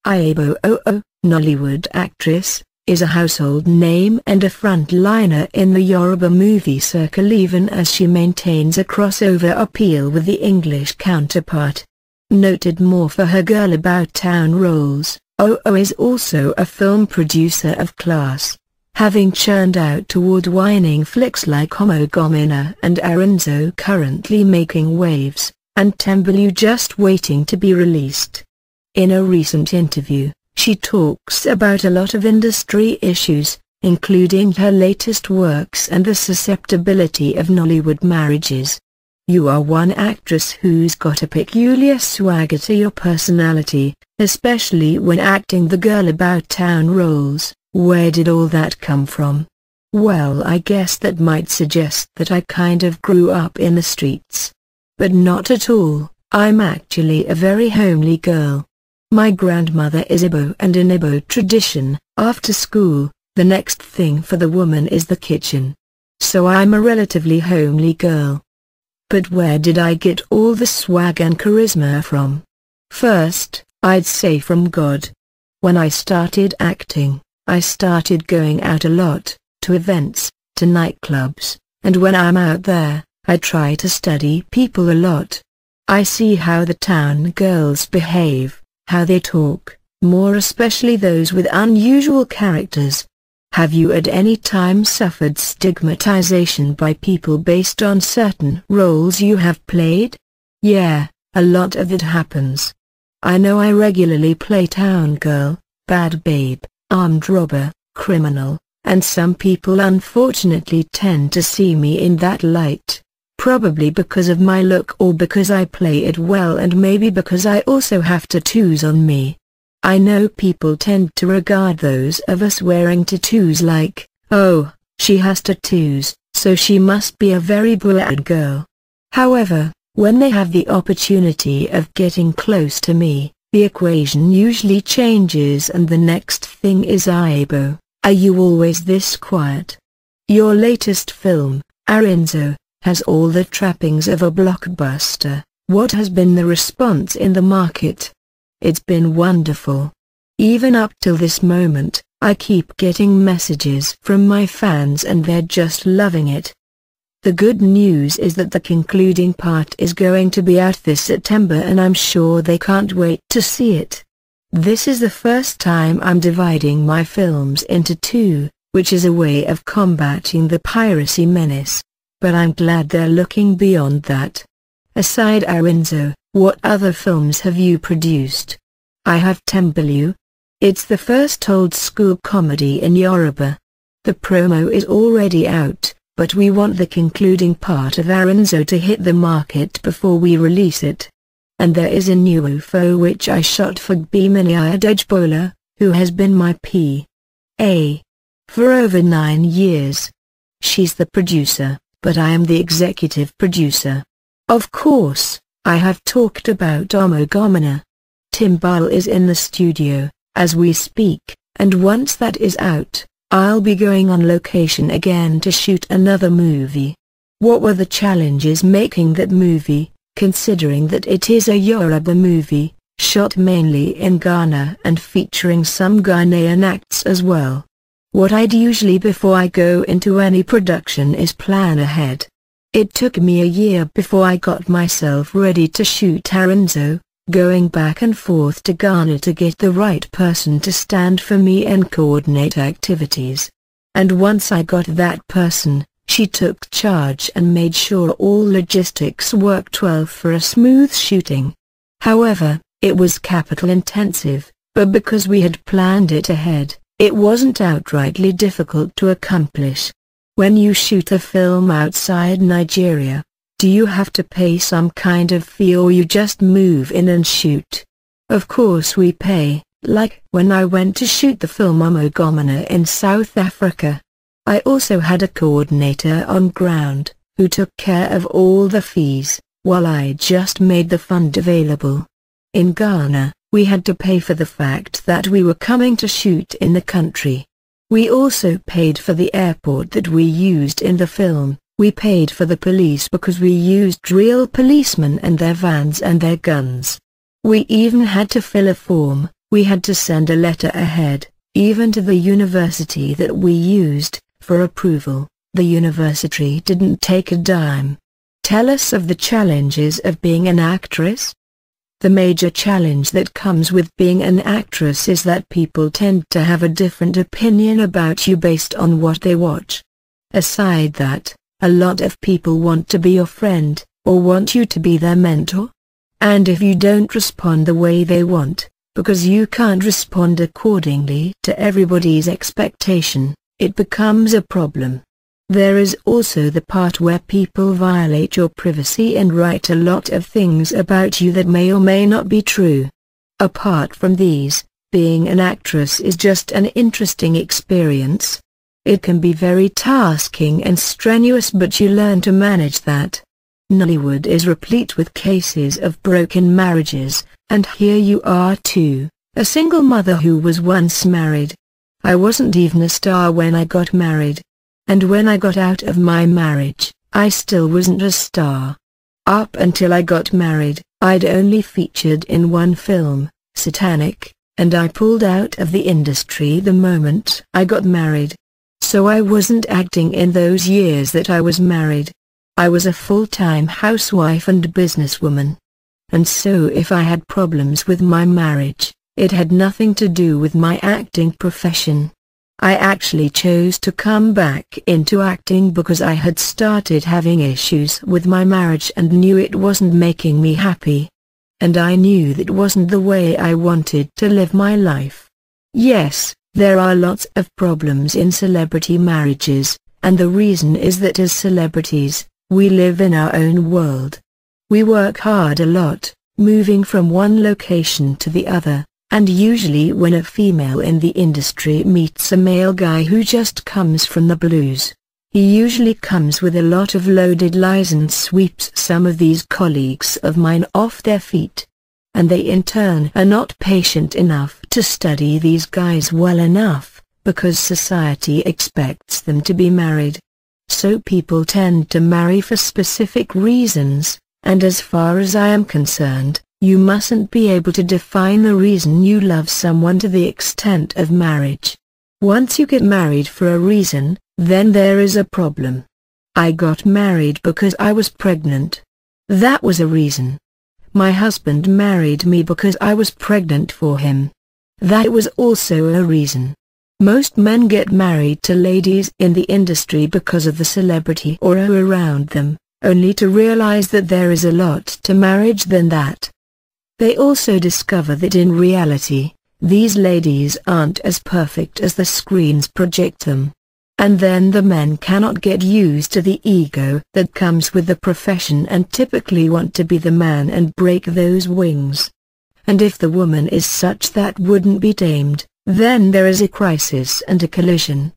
Iyabo Ojo, Nollywood actress, is a household name and a frontliner in the Yoruba movie circle, even as she maintains a crossover appeal with the English counterpart. Noted more for her girl-about-town roles, Ojo is also a film producer of class, having churned out award-winning flicks like Omo Gomina and Arinzo currently making waves, and Tembelu just waiting to be released. In a recent interview, she talks about a lot of industry issues, including her latest works and the susceptibility of Nollywood marriages. "You are one actress who's got a peculiar swagger to your personality, especially when acting the girl-about-town roles. Where did all that come from?" Well, I guess that might suggest that I kind of grew up in the streets. But not at all. I'm actually a very homely girl. My grandmother is Igbo, and in Igbo tradition, after school, the next thing for the woman is the kitchen. So I'm a relatively homely girl. But where did I get all the swag and charisma from? First, I'd say from God. When I started acting, I started going out a lot, to events, to nightclubs, and when I'm out there, I try to study people a lot. I see how the town girls behave, how they talk, more especially those with unusual characters. Have you at any time suffered stigmatization by people based on certain roles you have played? Yeah, a lot of it happens. I know I regularly play town girl, bad babe, armed robber, criminal, and some people unfortunately tend to see me in that light. Probably because of my look, or because I play it well, and maybe because I also have tattoos on me. I know people tend to regard those of us wearing tattoos like, oh, she has tattoos, so she must be a very bad girl. However, when they have the opportunity of getting close to me, the equation usually changes, and the next thing is, Iyabo, are you always this quiet? Your latest film, Arinzo, has all the trappings of a blockbuster. What has been the response in the market? It's been wonderful. Even up till this moment, I keep getting messages from my fans and they're just loving it. The good news is that the concluding part is going to be out this September, and I'm sure they can't wait to see it. This is the first time I'm dividing my films into two, which is a way of combating the piracy menace. But I'm glad they're looking beyond that. Aside Arinzo, what other films have you produced? I have Tembelu. It's the first old-school comedy in Yoruba. The promo is already out, but we want the concluding part of Arinzo to hit the market before we release it. And there is a new UFO which I shot for Iyabo Ojo, who has been my PA for over 9 years. She's the producer, but I am the executive producer. Of course, I have talked about Omo Gomina. Tembelu is in the studio, as we speak, and once that is out, I'll be going on location again to shoot another movie. What were the challenges making that movie, considering that it is a Yoruba movie, shot mainly in Ghana and featuring some Ghanaian acts as well? What I'd usually before I go into any production is plan ahead. It took me a year before I got myself ready to shoot Arinzo, going back and forth to Ghana to get the right person to stand for me and coordinate activities. And once I got that person, she took charge and made sure all logistics worked well for a smooth shooting. However, it was capital intensive, but because we had planned it ahead, it wasn't outrightly difficult to accomplish. When you shoot a film outside Nigeria, do you have to pay some kind of fee, or you just move in and shoot? Of course we pay, like when I went to shoot the film Omo Gomina in South Africa. I also had a coordinator on ground, who took care of all the fees, while I just made the fund available. In Ghana, we had to pay for the fact that we were coming to shoot in the country. We also paid for the airport that we used in the film. We paid for the police because we used real policemen and their vans and their guns. We even had to fill a form, We had to send a letter ahead, even to the university that we used, for approval. The university didn't take a dime. Tell us of the challenges of being an actress. The major challenge that comes with being an actress is that people tend to have a different opinion about you based on what they watch. Aside that, a lot of people want to be your friend, or want you to be their mentor. And if you don't respond the way they want, because you can't respond accordingly to everybody's expectation, it becomes a problem. There is also the part where people violate your privacy and write a lot of things about you that may or may not be true. Apart from these, being an actress is just an interesting experience. It can be very tasking and strenuous, but you learn to manage that. Nollywood is replete with cases of broken marriages, and here you are too, a single mother who was once married. I wasn't even a star when I got married. And when I got out of my marriage, I still wasn't a star. Up until I got married, I'd only featured in one film, Satanic, and I pulled out of the industry the moment I got married. So I wasn't acting in those years that I was married. I was a full-time housewife and businesswoman. And so if I had problems with my marriage, it had nothing to do with my acting profession. I actually chose to come back into acting because I had started having issues with my marriage and knew it wasn't making me happy. And I knew that wasn't the way I wanted to live my life. Yes, there are lots of problems in celebrity marriages, and the reason is that as celebrities, we live in our own world. We work hard a lot, moving from one location to the other. And usually when a female in the industry meets a male guy who just comes from the blues, he usually comes with a lot of loaded lies and sweeps some of these colleagues of mine off their feet. And they in turn are not patient enough to study these guys well enough, because society expects them to be married. So people tend to marry for specific reasons, and as far as I am concerned, you mustn't be able to define the reason you love someone to the extent of marriage. Once you get married for a reason, then there is a problem. I got married because I was pregnant. That was a reason. My husband married me because I was pregnant for him. That was also a reason. Most men get married to ladies in the industry because of the celebrity aura around them, only to realize that there is a lot to marriage than that. They also discover that in reality, these ladies aren't as perfect as the screens project them. And then the men cannot get used to the ego that comes with the profession and typically want to be the man and break those wings. And if the woman is such that wouldn't be tamed, then there is a crisis and a collision.